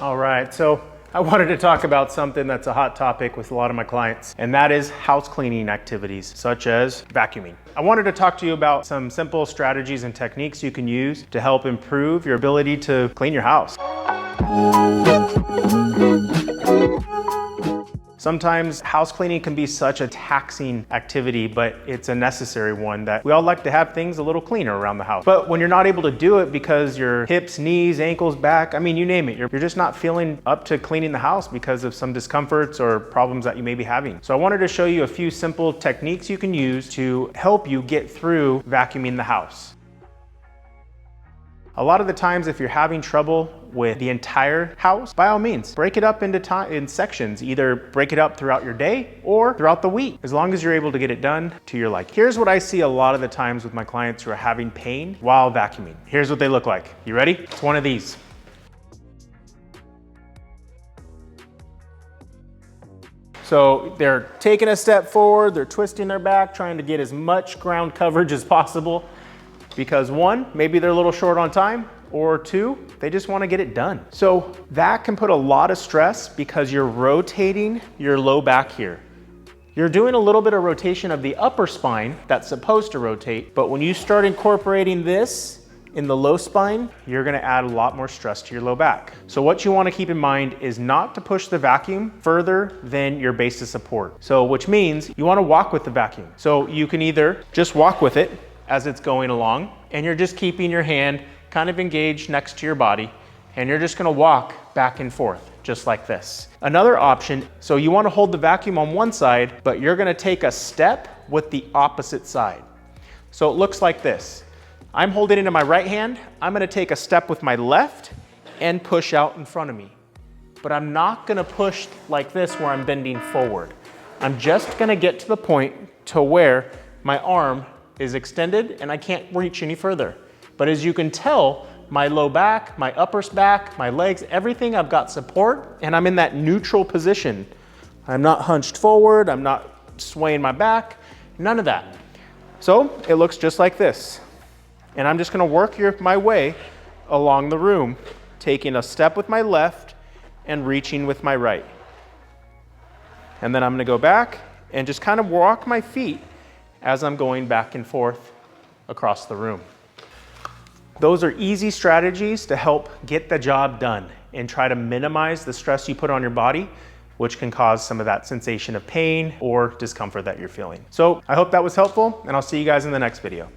All right, so I wanted to talk about something that's a hot topic with a lot of my clients, and that is house cleaning activities, such as vacuuming. I wanted to talk to you about some simple strategies and techniques you can use to help improve your ability to clean your house. Sometimes house cleaning can be such a taxing activity, but it's a necessary one that we all like to have things a little cleaner around the house. But when you're not able to do it because your hips, knees, ankles, back, I mean, you name it, you're just not feeling up to cleaning the house because of some discomforts or problems that you may be having. So I wanted to show you a few simple techniques you can use to help you get through vacuuming the house. A lot of the times, if you're having trouble with the entire house, by all means, break it up in sections. Either break it up throughout your day or throughout the week, as long as you're able to get it done to your liking. Here's what I see a lot of the times with my clients who are having pain while vacuuming. Here's what they look like. You ready? It's one of these. So they're taking a step forward, they're twisting their back, trying to get as much ground coverage as possible. Because one, maybe they're a little short on time, or two, they just want to get it done. So that can put a lot of stress because you're rotating your low back here. You're doing a little bit of rotation of the upper spine that's supposed to rotate, but when you start incorporating this in the low spine, you're gonna add a lot more stress to your low back. So what you wanna keep in mind is not to push the vacuum further than your base of support. So which means you wanna walk with the vacuum. So you can either just walk with it as it's going along, and you're just keeping your hand kind of engaged next to your body, and you're just gonna walk back and forth, just like this. Another option, so you wanna hold the vacuum on one side, but you're gonna take a step with the opposite side. So it looks like this. I'm holding it in my right hand, I'm gonna take a step with my left and push out in front of me. But I'm not gonna push like this where I'm bending forward. I'm just gonna get to the point to where my arm is extended and I can't reach any further. But as you can tell, my low back, my upper back, my legs, everything, I've got support and I'm in that neutral position. I'm not hunched forward, I'm not swaying my back, none of that. So it looks just like this. And I'm just gonna work my way along the room, taking a step with my left and reaching with my right. And then I'm gonna go back and just kind of walk my feet as I'm going back and forth across the room. Those are easy strategies to help get the job done and try to minimize the stress you put on your body, which can cause some of that sensation of pain or discomfort that you're feeling. So I hope that was helpful, and I'll see you guys in the next video.